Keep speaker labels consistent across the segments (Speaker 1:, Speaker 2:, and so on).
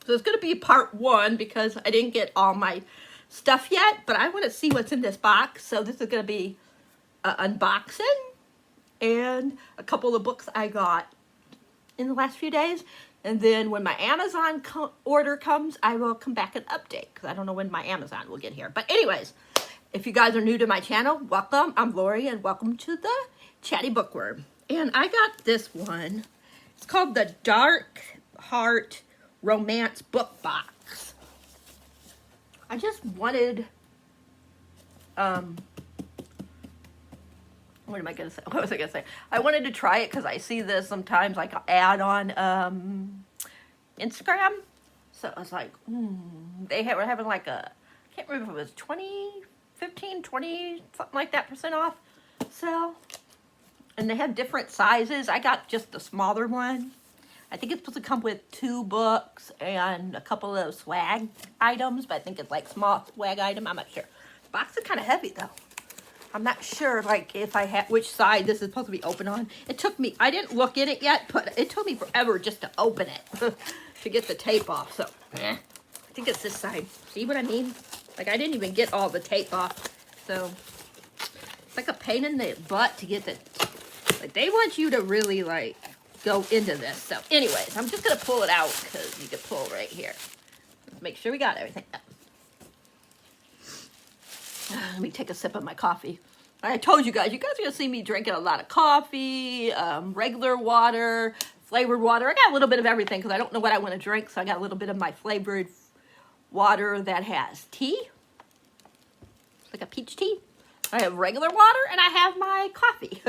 Speaker 1: So it's going to be part 1 because I didn't get all my stuff yet, but I want to see what's in this box. So this is going to be an unboxing and a couple of books I got in the last few days. And then when my Amazon order comes, I will come back and update because I don't know when my Amazon will get here. But anyways, if you guys are new to my channel, welcome. I'm Lori and welcome to the Chatty Bookworm. And I got this one. It's called the Dark Heart Romance Book Box. I just wanted, what am I going to say? What was I going to say? I wanted to try it because I see this sometimes like an ad on Instagram. So I was like, they were having like a, I can't remember if it was 20, 15, 20, something like that % off sale. And they have different sizes. I got just the smaller one. I think it's supposed to come with 2 books and a couple of swag items, but I think it's like small swag item. I'm not sure. The box is kind of heavy though. I'm not sure like if I had which side this is supposed to be open on. It took me, I didn't look at it yet, but it took me forever just to open it to get the tape off. So I think it's this side. See what I mean? Like I didn't even get all the tape off. So it's like a pain in the butt to get the, like they want you to really like go into this. So anyways, I'm just going to pull it out because you can pull right here. Let's make sure we got everything. Let me take a sip of my coffee. I told you guys are going to see me drinking a lot of coffee, regular water, flavored water. I got a little bit of everything because I don't know what I want to drink. So I got a little bit of my flavored water that has tea. It's like a peach tea. I have regular water and I have my coffee.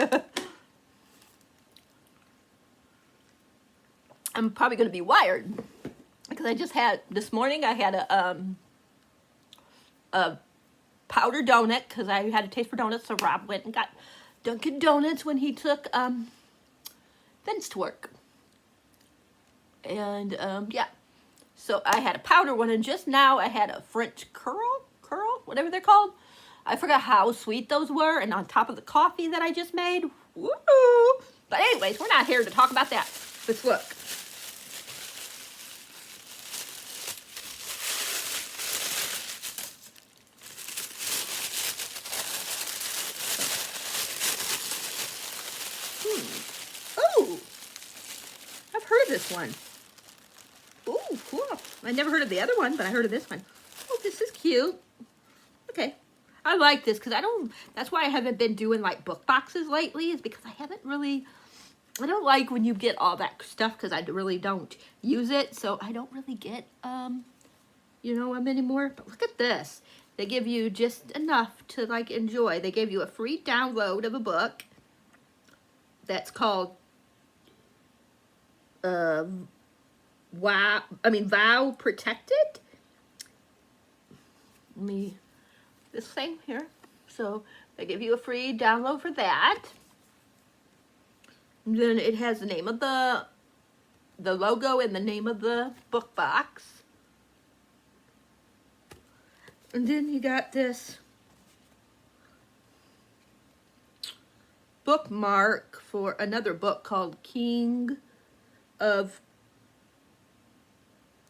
Speaker 1: I'm probably going to be wired because I just had, this morning I had a powdered donut because I had a taste for donuts. So Rob went and got Dunkin' Donuts when he took Vince to work. And yeah, so I had a powder one and just now I had a French curl, whatever they're called. I forgot how sweet those were and on top of the coffee that I just made. Woo! But anyways, we're not here to talk about that. Let's look. Oh, I've heard of this one. Ooh, cool. I never heard of the other one, but I heard of this one. Oh, this is cute. Okay. I like this because I don't, that's why I haven't been doing like book boxes lately, is because I haven't really, I don't like when you get all that stuff because I really don't use it. So I don't really get, you know, them anymore. But look at this. They give you just enough to like enjoy. They gave you a free download of a book that's called Vow Protected. Let me, this thing here. So they give you a free download for that. And then it has the name of the logo and the name of the book box. And then you got this bookmark for another book called King of,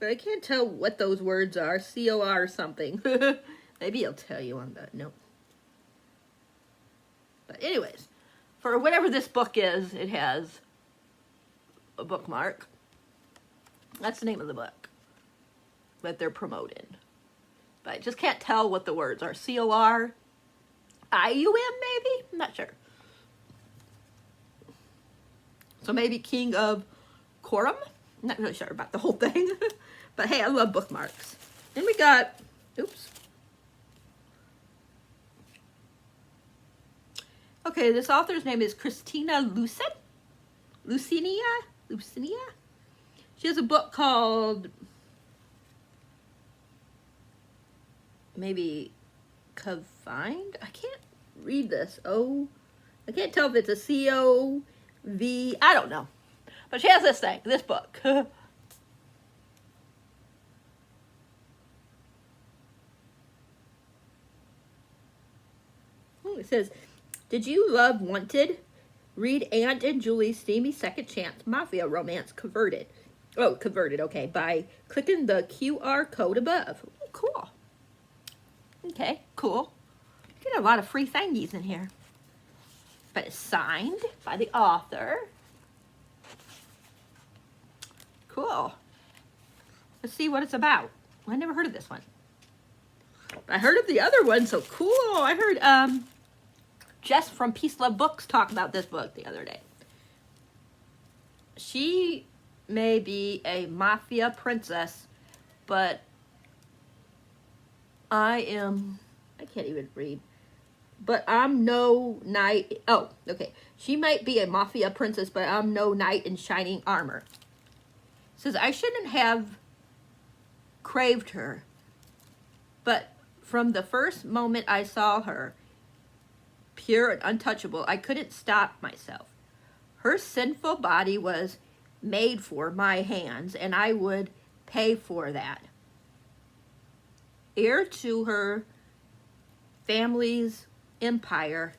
Speaker 1: I can't tell what those words are, C-O-R or something. Maybe I'll tell you on that note. But anyways, for whatever this book is, it has a bookmark. That's the name of the book that they're promoting. But I just can't tell what the words are. C-O-R, I-U-M maybe? I'm not sure. So maybe King of Corum? I'm not really sure about the whole thing. But hey, I love bookmarks. Then we got, oops. Okay, this author's name is Christina Lucinia. She has a book called maybe Confined. I can't read this. Oh, I can't tell if it's a C-O-V. I don't know. But she has this thing, this book. It says, did you love Wanted? Read Aunt and Julie's steamy second chance mafia romance converted Oh, converted, okay, by clicking the QR code above. Ooh, cool. Okay, cool. Get a lot of free thingies in here. But it's signed by the author. Cool. Let's see what it's about. I never heard of this one. I heard of the other one, so cool. I heard Jess from Peace Love Books talk about this book the other day. She may be a mafia princess, but I can't even read. But I'm no knight. Oh, okay. She might be a mafia princess, but I'm no knight in shining armor. Says I shouldn't have craved her, but from the first moment I saw her, pure and untouchable, I couldn't stop myself. Her sinful body was made for my hands, and I would pay for that. Heir to her family's empire,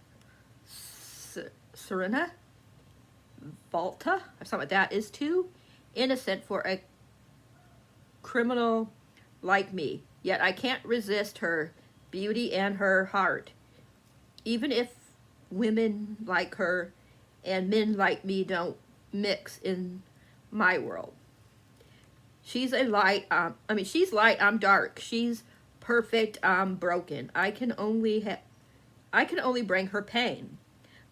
Speaker 1: Serena Volta, or something like that, is too innocent for a criminal like me. Yet I can't resist her beauty and her heart. Even if women like her and men like me don't mix in my world. She's a light, she's light, I'm dark. She's perfect, I'm broken. I can only bring her pain.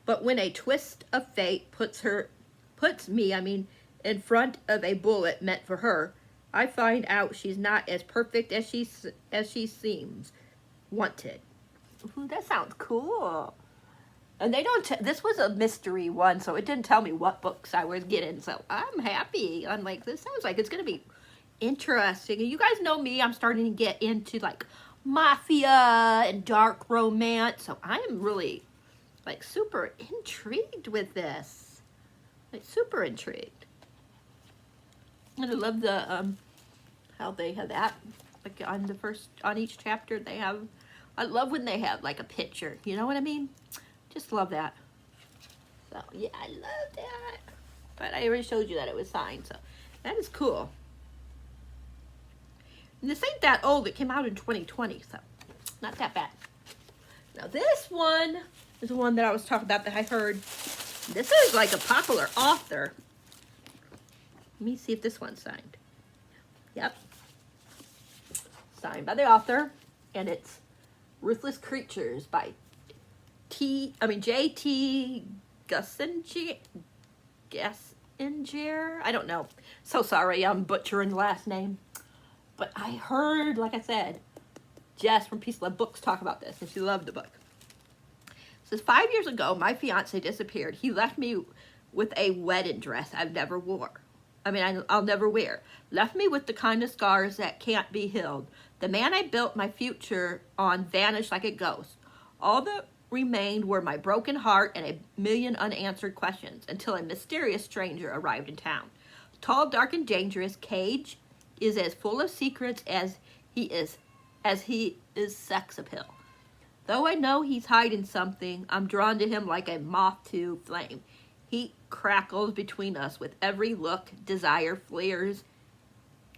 Speaker 1: But when a twist of fate puts me in front of a bullet meant for her, I find out she's not as perfect as she seems. Wanted. Ooh, that sounds cool. And they don't. This was a mystery one, so it didn't tell me what books I was getting. So I'm happy. I'm like, this sounds like it's gonna be interesting. And you guys know me. I'm starting to get into like mafia and dark romance. So I am really like super intrigued with this. Like super intrigued. And I love the how they have that, like on each chapter they have. I love when they have like a picture. You know what I mean? Just love that. So yeah, I love that. But I already showed you that it was signed, so that is cool. And this ain't that old. It came out in 2020, so not that bad. Now this one is the one that I was talking about that I heard. This is like a popular author. Let me see if this one's signed. Yep. Signed by the author, and it's Ruthless Creatures by J.T. Geissinger. I don't know. So sorry, I'm butchering the last name. But I heard, like I said, Jess from Peace Love Books talk about this, and she loved the book. It says, 5 years ago, my fiance disappeared. He left me with a wedding dress I've never wore. I'll never wear. Left me with the kind of scars that can't be healed. The man I built my future on vanished like a ghost. All that remained were my broken heart and a million unanswered questions until a mysterious stranger arrived in town. Tall, dark, and dangerous, Cage is as full of secrets as he is sex appeal. Though I know he's hiding something, I'm drawn to him like a moth to flame. Heat crackles between us with every look. Desire flares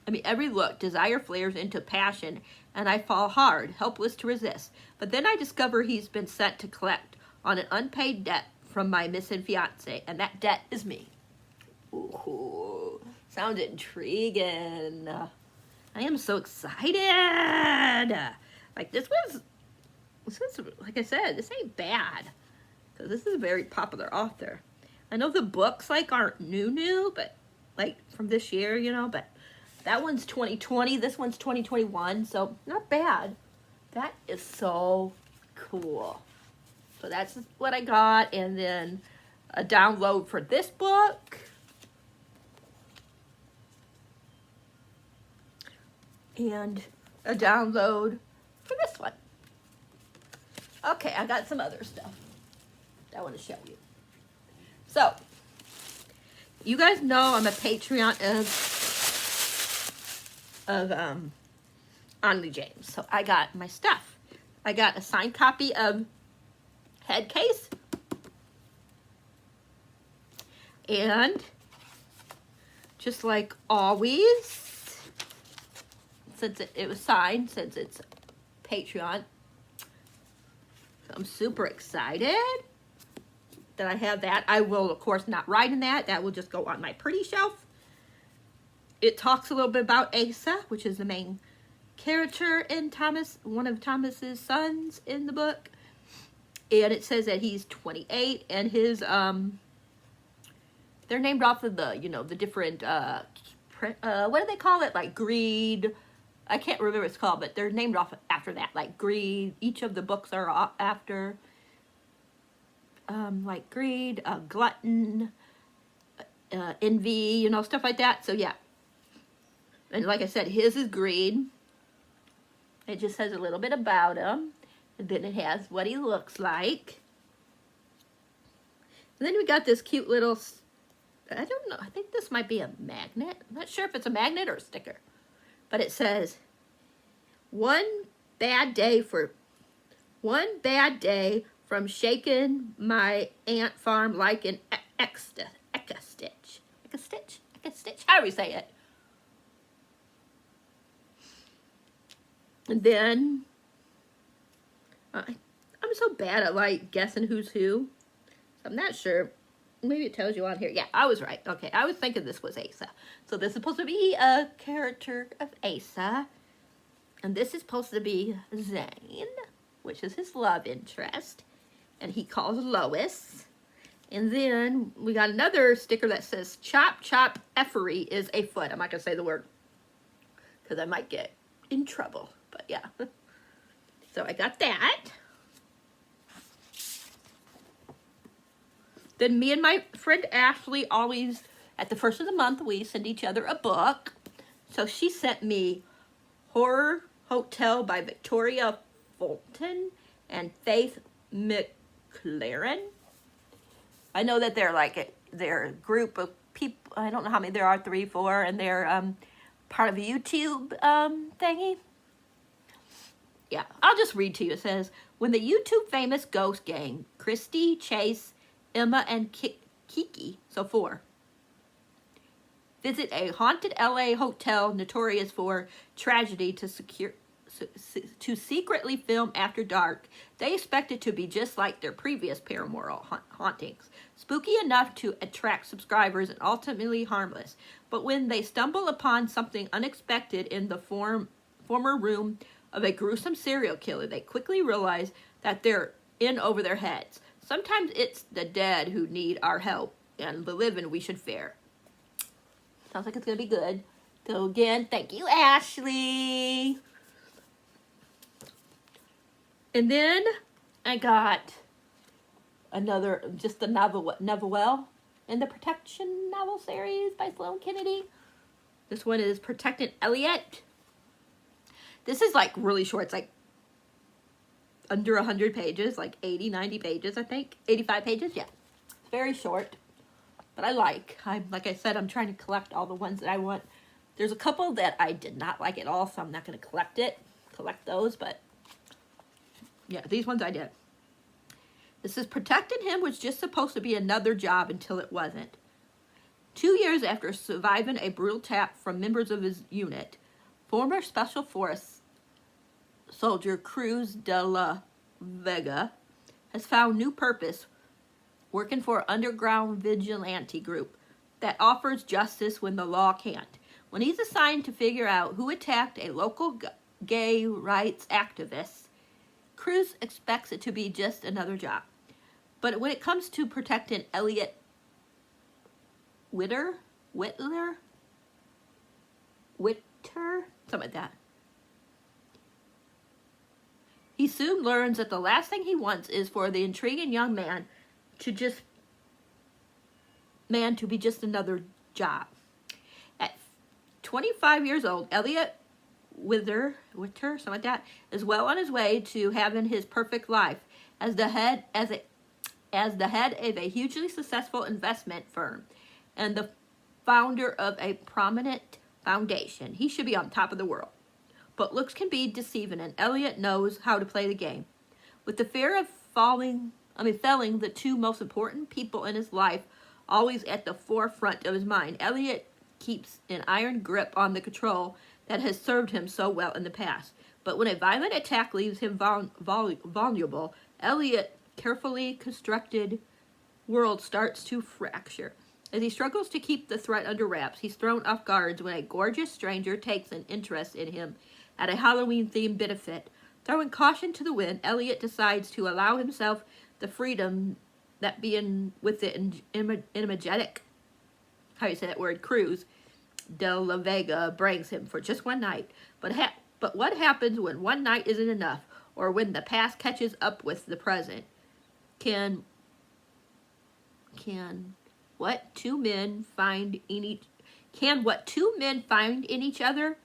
Speaker 1: into passion, and I fall hard, helpless to resist. But then I discover he's been sent to collect on an unpaid debt from my missing fiance, and that debt is me. Ooh, sounds intriguing. I am so excited. Like this was, like I said, this ain't bad, because this is a very popular author. I know the books like aren't new, but like from this year, you know, but that one's 2020, this one's 2021, so not bad. That is so cool. So that's what I got, and then a download for this book. And a download for this one. Okay, I got some other stuff that I want to show you. So, you guys know I'm a Patreon of Onley James. So I got my stuff. I got a signed copy of Headcase and just like always, since it was signed, since it's Patreon. So I'm super excited that I have that. I will, of course, not write in that. That will just go on my pretty shelf. It talks a little bit about Asa, which is the main character in Thomas, one of Thomas's sons in the book. And it says that he's 28, and his, they're named off of the, you know, the different, what do they call it? Like greed. I can't remember what it's called, but they're named off after that. Like greed. Each of the books are after, like greed, glutton, envy, you know, stuff like that. So yeah. And like I said, his is greed. It just says a little bit about him. And then it has what he looks like. And then we got this cute little, I don't know, I think this might be a magnet. I'm not sure if it's a magnet or a sticker. But it says, one bad day from shaking my ant farm like an Eka-stitch. How do we say it? And then, I'm so bad at like guessing who's who. So I'm not sure. Maybe it tells you on here. Yeah, I was right. Okay, I was thinking this was Asa. So this is supposed to be a character of Asa. And this is supposed to be Zane, which is his love interest. And he calls Lois. And then we got another sticker that says, Chop, chop, effery is a foot. I'm not going to say the word because I might get in trouble. But yeah. So I got that. Then me and my friend Ashley always, at the first of the month, we send each other a book. So she sent me Horror Hotel by Victoria Fulton and Faith McLaren. I know that they're like, they're a group of people, I don't know how many there are, 3, 4, and they're part of a YouTube thingy. Yeah, I'll just read to you. It says, when the YouTube famous ghost gang, Christy, Chase, Emma, and Kiki, so 4, visit a haunted LA hotel notorious for tragedy to secretly film after dark, they expect it to be just like their previous paranormal hauntings. Spooky enough to attract subscribers and ultimately harmless. But when they stumble upon something unexpected in the former room of a gruesome serial killer, they quickly realize that they're in over their heads. Sometimes it's the dead who need our help, and the living we should fear. Sounds like it's going to be good. So again, thank you, Ashley. And then I got another, just a novel in the Protection novel series by Sloane Kennedy. This one is Protecting Elliot. This is like really short. It's like under 100 pages, like 80, 90 pages, I think. 85 pages, yeah. It's very short, but I like I said, I'm trying to collect all the ones that I want. There's a couple that I did not like at all, so I'm not going to collect those, but yeah, these ones I did. This is Protecting Him was just supposed to be another job until it wasn't. 2 years after surviving a brutal attack from members of his unit, former Special Forces soldier Cruz de la Vega has found new purpose working for an underground vigilante group that offers justice when the law can't. When he's assigned to figure out who attacked a local gay rights activist, Cruz expects it to be just another job. But when it comes to protecting Elliot Whitter, something like that, he soon learns that the last thing he wants is for the intriguing young man to be just another job. At 25 years old, Elliot Whitter, something like that, is well on his way to having his perfect life as the head of a hugely successful investment firm and the founder of a prominent foundation. He should be on top of the world. But looks can be deceiving, and Elliot knows how to play the game. With the fear of failing the two most important people in his life always at the forefront of his mind, Elliot keeps an iron grip on the control that has served him so well in the past. But when a violent attack leaves him vulnerable, Elliot's carefully constructed world starts to fracture. As he struggles to keep the threat under wraps, he's thrown off guard when a gorgeous stranger takes an interest in him at a Halloween-themed benefit. Throwing caution to the wind, Elliot decides to allow himself the freedom that being with the energetic, how do you say that word, cruise de la Vega brings him for just one night. But what happens when one night isn't enough, or when the past catches up with the present? Can what two men find in each other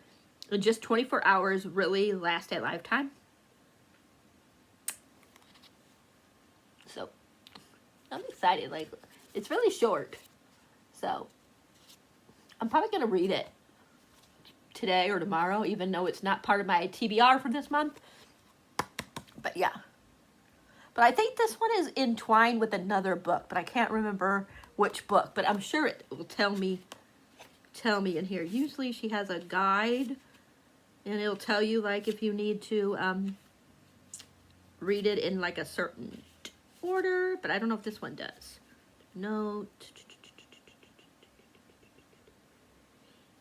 Speaker 1: in just 24 hours really last a lifetime? So I'm excited. Like, it's really short, so I'm probably gonna read it today or tomorrow, even though it's not part of my TBR for this month. But yeah, but I think this one is entwined with another book, but I can't remember which book, but I'm sure it will tell me in here. Usually she has a guide, and it'll tell you, like, if you need to read it in like a certain order, but I don't know if this one does. Note.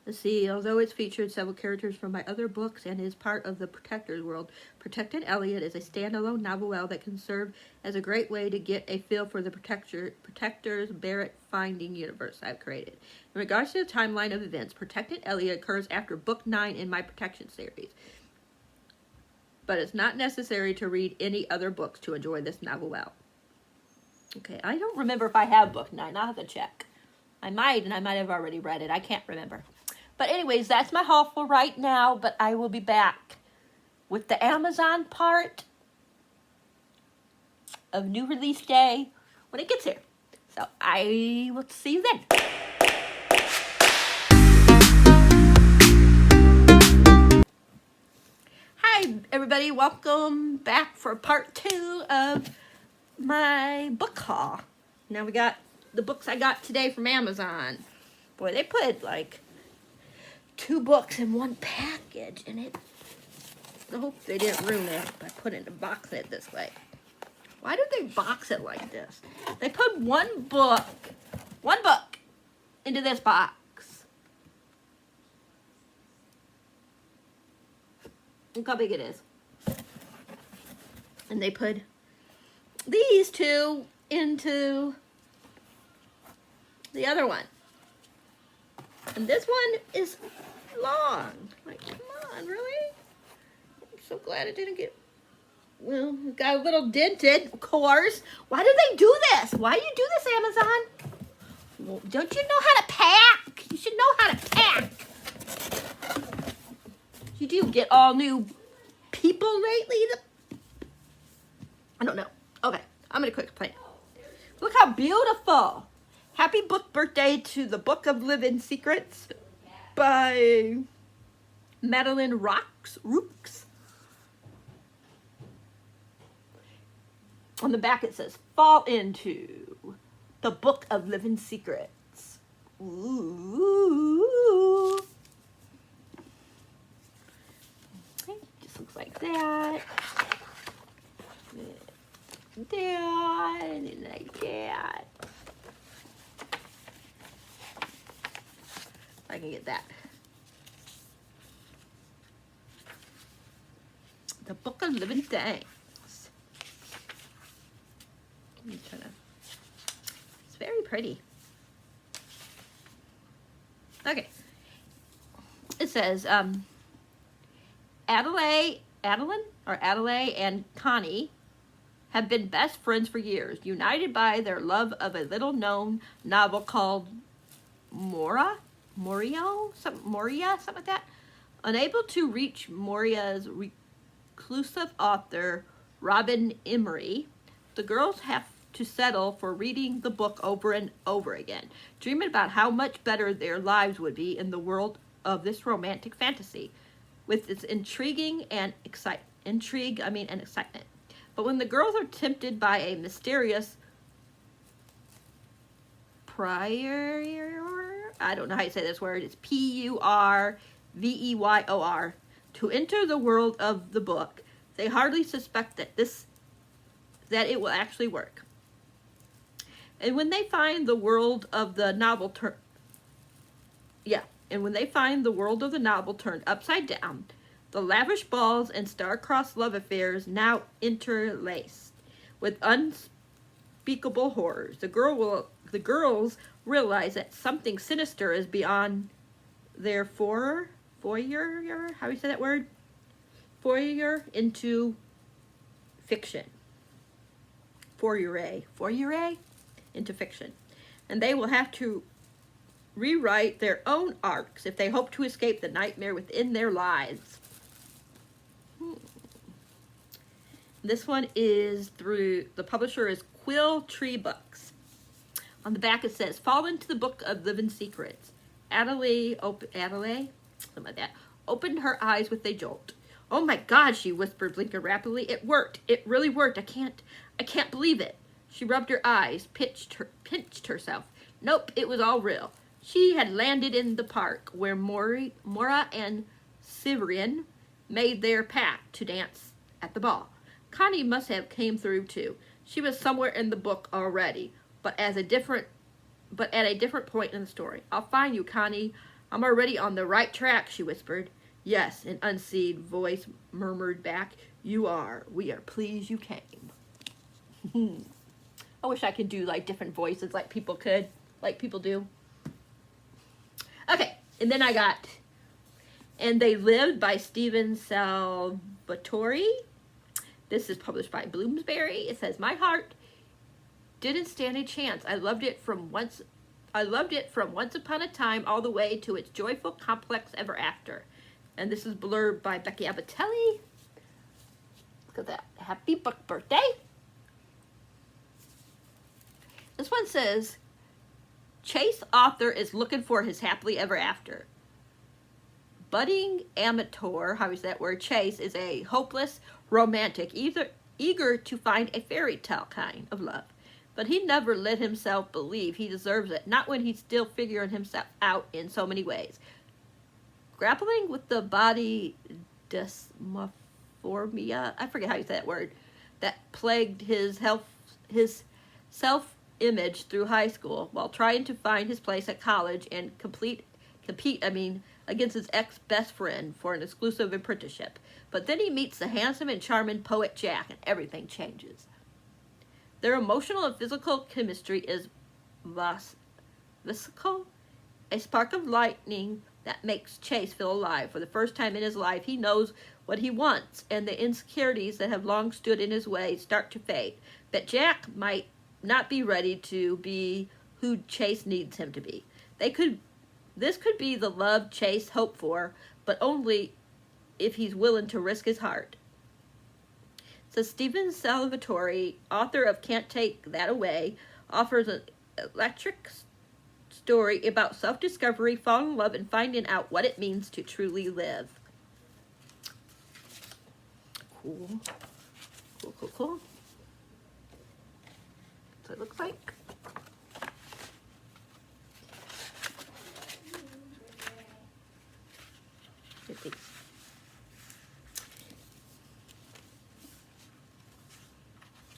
Speaker 1: Let's see, although it's featured several characters from my other books and is part of the Protector's world, Protected Elliot is a standalone novel that can serve as a great way to get a feel for the Protector's Barrett finding universe I've created. In regards to the timeline of events, Protected Elliot occurs after Book 9 in my Protection series. But it's not necessary to read any other books to enjoy this novel well. Okay, I don't remember if I have Book 9. I'll have to check. I might, and I might have already read it. I can't remember. But anyways, that's my haul for right now, but I will be back with the Amazon part of new release day when it gets here. So I will see you then. Hi, everybody. Welcome back for part 2 of my book haul. Now we got the books I got today from Amazon. Boy, they put like 2 books in one package, and I hope they didn't ruin it by putting a box in it this way. Why did they box it like this? They put one book into this box. Look how big it is. And they put these 2 into the other one. And this one is long. Like, come on, really? I'm so glad it didn't get, well, it got a little dented, of course. Why do they do this? Why do you do this, Amazon? Well, don't you know how to pack? You should know how to pack. You do get all new people lately? I don't know. Okay, I'm going to quit complaining. Look how beautiful. Happy book birthday to the Book of Living Secrets by Madeline Rooks. On the back it says, fall into the Book of Living Secrets. Ooh. Okay, just looks like that. That, and like that. I can get that. The Book of Living Things. It's very pretty. Okay. It says, Adelaide and Connie have been best friends for years, united by their love of a little-known novel called Moria, something like that. Unable to reach Moria's reclusive author, Robin Emery, the girls have to settle for reading the book over and over again, dreaming about how much better their lives would be in the world of this romantic fantasy, with its intrigue and excitement. But when the girls are tempted by a mysterious I don't know how you say this word. It's Purveyor, to enter the world of the book. They hardly suspect that it will actually work. And when they find the world of the novel turned upside down, the lavish balls and star-crossed love affairs now interlaced with unspeakable horrors. The girls realize that something sinister is beyond their foyer, how do you say that word? Foyer into fiction. Foyer into fiction. And they will have to rewrite their own arcs if they hope to escape the nightmare within their lives. This one is through, the publisher is Quill Tree Books. On the back it says, fall into the book of living secrets. Adelaide, something like that, opened her eyes with a jolt. Oh my God, she whispered, blinking rapidly. It worked. It really worked. I can't believe it. She rubbed her eyes, pinched herself. Nope, it was all real. She had landed in the park where Mora and Sivrian made their pact to dance at the ball. Connie must have came through too. She was somewhere in the book already, but at a different point in the story. I'll find you, Connie. I'm already on the right track, she whispered. Yes, an unseen voice murmured back. You are. We are pleased you came. I wish I could do like different voices like people do. Okay, and then I got And They Lived by Stephen Salvatore. This is published by Bloomsbury. It says, my heart didn't stand a chance. I loved it from once upon a time all the way to its joyful, complex ever after. And this is blurb by Becky Abatelli. Look at that. Happy book birthday. This one says, Chase author is looking for his happily ever after. Budding amateur, how is that word? Chase is a hopeless romantic, eager to find a fairy tale kind of love. But he never let himself believe he deserves it, not when he's still figuring himself out in so many ways. Grappling with the body dysmorphia, I forget how you say that word, that plagued his self-image through high school, while trying to find his place at college and compete against his ex-best friend for an exclusive apprenticeship. But then he meets the handsome and charming poet Jack, and everything changes. Their emotional and physical chemistry is vesical, a spark of lightning that makes Chase feel alive. For the first time in his life, he knows what he wants, and the insecurities that have long stood in his way start to fade. But Jack might not be ready to be who Chase needs him to be. This could be the love Chase hoped for, but only if he's willing to risk his heart. So Stephen Salvatore, author of Can't Take That Away, offers an electric story about self-discovery, falling in love, and finding out what it means to truly live. Cool. Cool. So it looks like.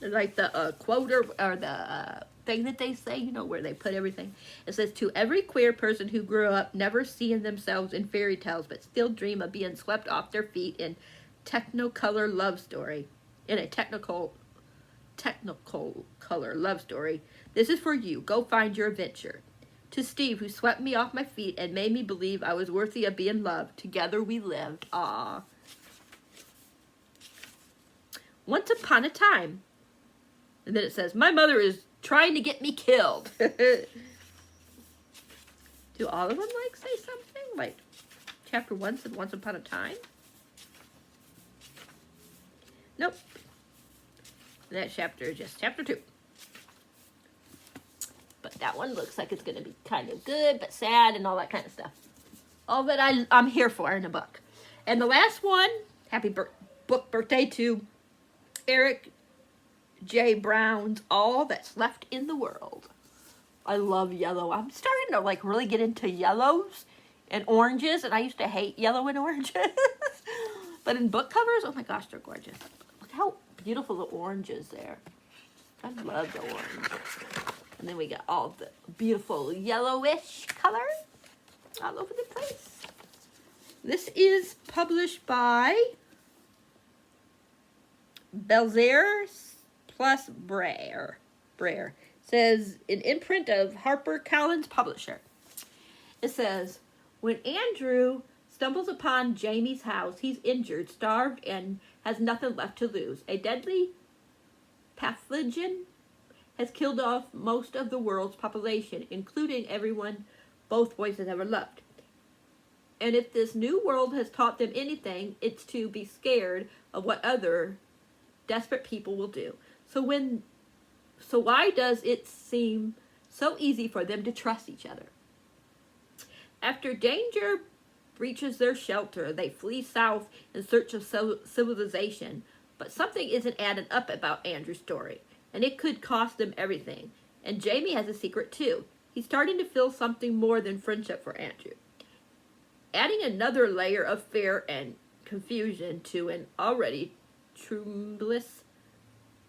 Speaker 1: Like the quote or the thing that they say, where they put everything. It says, to every queer person who grew up never seeing themselves in fairy tales but still dream of being swept off their feet in technicolor love story, color love story, this is for you. Go find your adventure. To Steve, who swept me off my feet and made me believe I was worthy of being loved. Together we lived. Ah. Once upon a time. And then it says, my mother is trying to get me killed. Do all of them say something? Like chapter 1 said once upon a time? Nope. That chapter is just chapter 2. But that one looks like it's going to be kind of good, but sad and all that kind of stuff. All that I'm here for in a book. And the last one, happy book birthday to Erik J. Brown's All That's Left in the World. I love yellow. I'm starting to like really get into yellows and oranges, and I used to hate yellow and oranges. But in book covers, oh my gosh, they're gorgeous. Look how beautiful the orange is there. I love the orange. And then we got all the beautiful yellowish color all over the place. This is published by Belzer plus Brer. It says an imprint of HarperCollins publisher. It says, when Andrew stumbles upon Jamie's house, he's injured, starved, and has nothing left to lose. A deadly pathogen has killed off most of the world's population, including everyone both boys have ever loved. And if this new world has taught them anything, it's to be scared of what other desperate people will do. So why does it seem so easy for them to trust each other? After danger breaches their shelter, they flee south in search of civilization. But something isn't adding up about Andrew's story, and it could cost them everything. And Jamie has a secret too. He's starting to feel something more than friendship for Andrew. Adding another layer of fear and confusion to an already tremulous,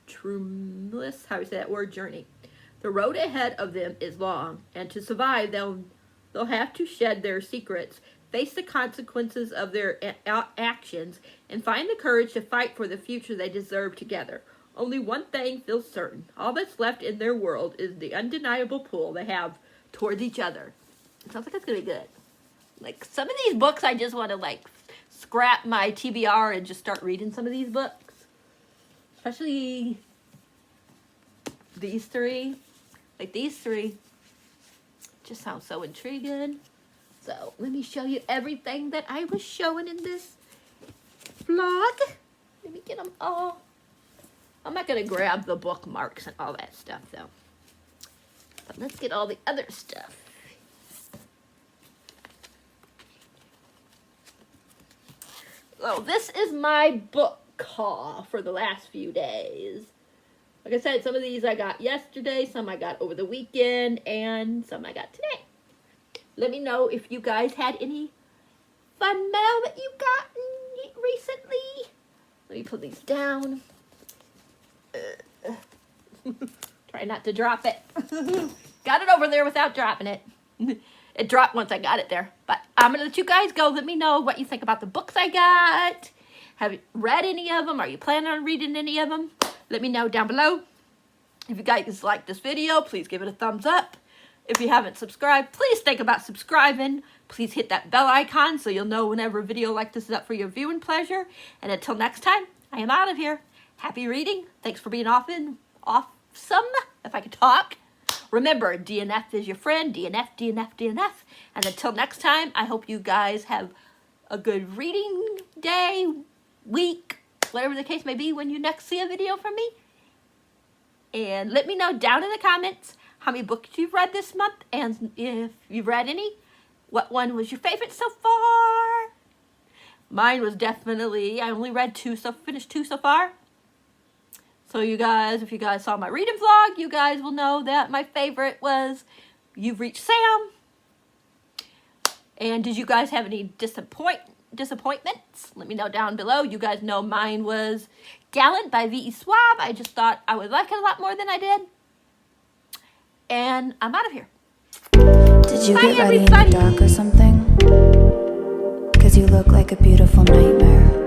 Speaker 1: how do you say that word, journey. The road ahead of them is long, and to survive, they'll have to shed their secrets, face the consequences of their actions, and find the courage to fight for the future they deserve together. Only one thing feels certain. All that's left in their world is the undeniable pull they have towards each other. It sounds like it's going to be good. Like, some of these books, I just want to, like, scrap my TBR and just start reading some of these books. Especially these three. Like, these three just sound so intriguing. So, let me show you everything that I was showing in this vlog. Let me get them all. I'm not going to grab the bookmarks and all that stuff, though. But let's get all the other stuff. So, this is my book haul for the last few days. Like I said, some of these I got yesterday, some I got over the weekend, and some I got today. Let me know if you guys had any fun mail that you got recently. Let me put these down. Try not to drop it. Got it over there without dropping it. It dropped once I got it there. But I'm going to let you guys go. Let me know what you think about the books I got. Have you read any of them? Are you planning on reading any of them? Let me know down below. If you guys like this video, please give it a thumbs up. If you haven't subscribed, please think about subscribing. Please hit that bell icon so you'll know whenever a video like this is up for your viewing pleasure. And until next time, I am out of here. Happy reading. Thanks for being awesome, if I could talk. Remember, DNF is your friend. DNF, DNF, DNF. And until next time, I hope you guys have a good reading day, week, whatever the case may be when you next see a video from me. And let me know down in the comments how many books you've read this month, and if you've read any, what one was your favorite so far? Mine was definitely, I only read finished two so far. So you guys, if you guys saw my reading vlog, you guys will know that my favorite was You've Reached Sam. And did you guys have any disappointments? Let me know down below. You guys know mine was Gallant by V.E. Schwab. I just thought I would like it a lot more than I did. And I'm out of here.
Speaker 2: Did you get ready in the dark or something? 'Cause you look like a beautiful nightmare.